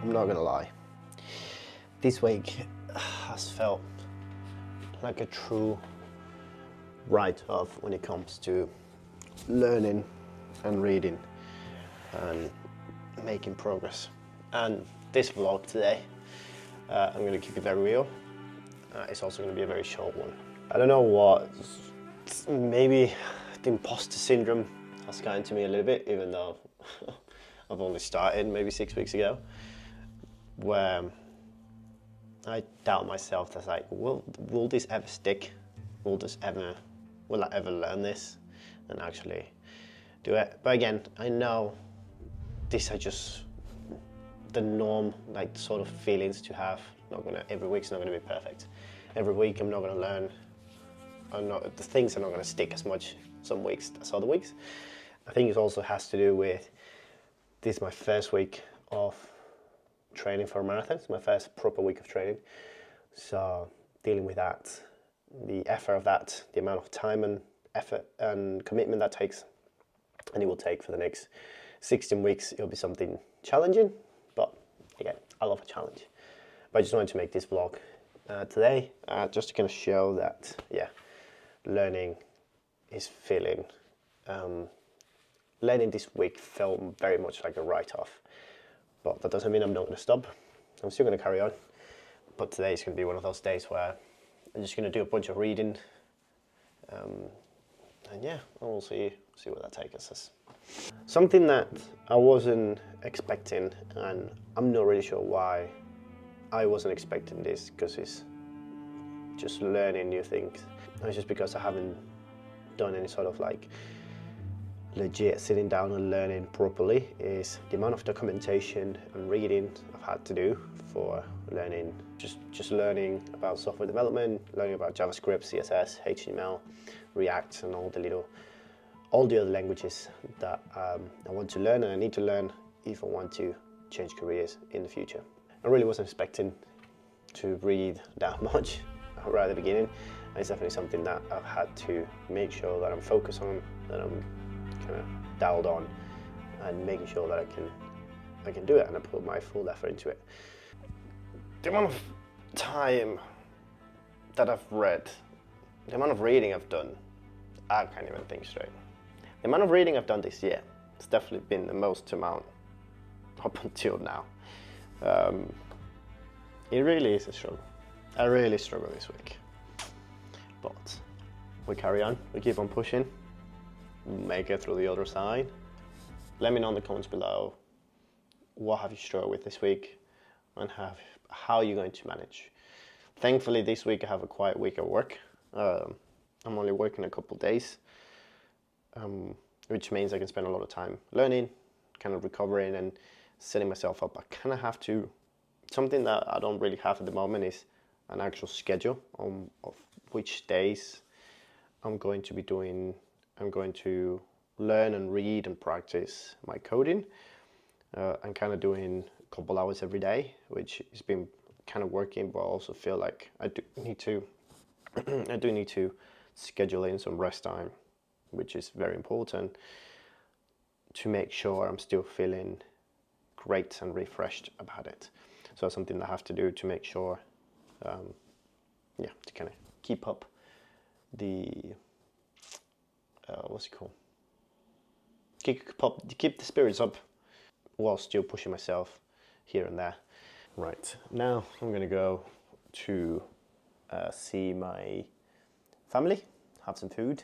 I'm not gonna lie. This week has felt like a true write-off when it comes to learning and reading and making progress. And this vlog today, I'm going to keep it very real. It's also going to be a very short one. I don't know what, maybe the imposter syndrome has gotten to me a little bit, even though I've only started maybe 6 weeks ago, where I doubt myself. That's like, will this ever stick? Will I ever learn this and actually do it? But again, I know these are just the norm, like sort of feelings to have. Every week's not gonna be perfect. Every week I'm not gonna learn. The things are not gonna stick as much some weeks as other weeks. I think it also has to do with this is my first week of training for a marathon. It's my first proper week of training. So dealing with that, the effort of that, the amount of time and effort and commitment that takes, and it will take for the next 16 weeks, it'll be something challenging, but again, I love a challenge. But I just wanted to make this vlog today, just to kind of show that, yeah, learning is feeling, learning this week felt very much like a write-off. But that doesn't mean I'm not going to stop. I'm still going to carry on. But today is going to be one of those days where I'm just going to do a bunch of reading. And yeah, we'll see where that takes us. Something that I wasn't expecting, and I'm not really sure why I wasn't expecting this, because it's just learning new things. And it's just because I haven't done any sort of like legit sitting down and learning properly, is the amount of documentation and reading I've had to do for learning, just learning about software development, learning about JavaScript, CSS, HTML, React, and all the other languages that I want to learn and I need to learn if I want to change careers in the future. I really wasn't expecting to read that much right at the beginning. And it's definitely something that I've had to make sure that I'm focused on, that I'm kind of dialed on, and making sure that I can do it and I put my full effort into it. The amount of time that I've read, the amount of reading I've done, I can't even think straight. The amount of reading I've done this year, it's definitely been the most amount up until now. It really is a struggle. I really struggle this week. But we carry on, we keep on pushing, make it through the other side. Let me know in the comments below, what have you struggled with this week and how are you going to manage? Thankfully this week I have a quiet week at work. I'm only working a couple days, which means I can spend a lot of time learning, kind of recovering and setting myself up. I kind of have to, something that I don't really have at the moment is an actual schedule of which days I'm going to learn and read and practice my coding. I'm kind of doing a couple hours every day, which has been kind of working, but I also feel like I do need to schedule in some rest time, which is very important to make sure I'm still feeling great and refreshed about it. So that's something I have to do to make sure, to kind of keep up the, what's it called? Keep the spirits up while still pushing myself here and there. Right, now I'm gonna go to see my family, have some food,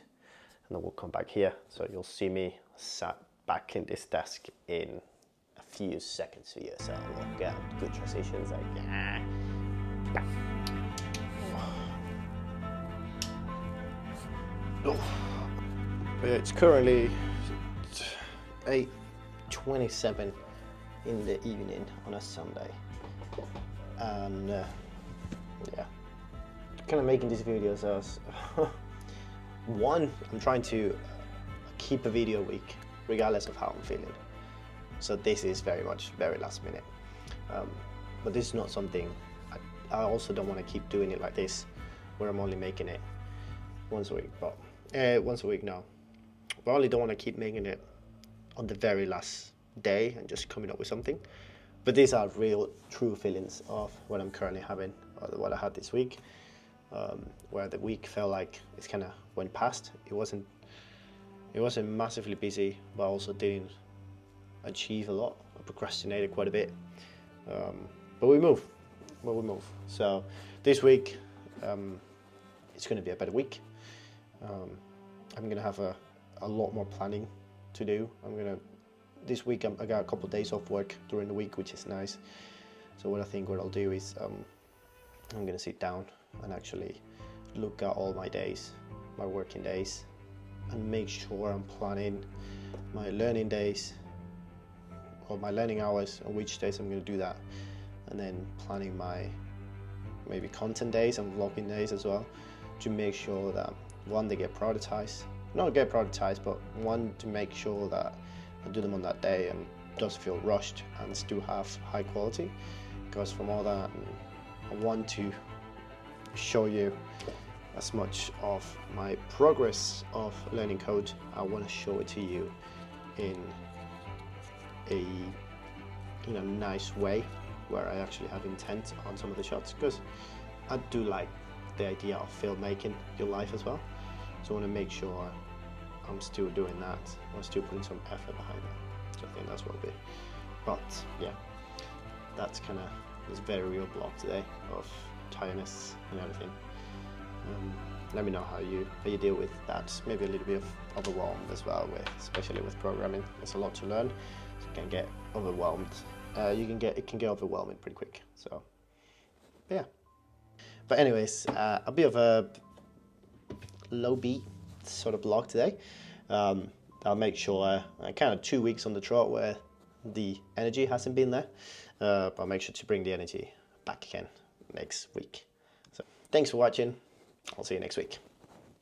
and then we'll come back here. So you'll see me sat back in this desk in a few seconds for you. So we'll get good transitions, like yeah. It's currently 8:27 in the evening on a Sunday, and yeah, kind of making these videos as one, I'm trying to keep a video a week regardless of how I'm feeling. So this is very last minute, but this is not something I also don't want to keep doing it like this, where I'm only making it once a week. But once a week now, but I only don't want to keep making it on the very last day and just coming up with something. But these are real, true feelings of what I'm currently having, or what I had this week, where the week felt like it kind of went past. It wasn't massively busy, but I also didn't achieve a lot. I procrastinated quite a bit, but we move. So this week, it's going to be a better week. I'm going to have a lot more planning to do. This week I got a couple of days off work during the week, which is nice. So what I'll do is I'm going to sit down and actually look at all my days, my working days, and make sure I'm planning my learning days or my learning hours and which days I'm going to do that, and then planning my maybe content days and vlogging days as well, to make sure that one, they get prioritized, but one, to make sure that I do them on that day and does feel rushed and still have high quality. Because from all that, I want to show you as much of my progress of learning code. I want to show it to you in a nice way, where I actually have intent on some of the shots, because I do like the idea of filmmaking your life as well. So I want to make sure I'm still doing that. I'm still putting some effort behind that. So I think that's what it'll be. But yeah, that's kind of this very real block today of tiredness and everything. Let me know how you deal with that. Maybe a little bit of overwhelmed as well, especially with programming. There's a lot to learn, so you can get overwhelmed. It can get overwhelming pretty quick. So yeah. But anyways, a bit of a low beat sort of blog today. I'll make sure kind of 2 weeks on the trot where the energy hasn't been there, but I'll make sure to bring the energy back again next week. So thanks for watching. I'll see you next week.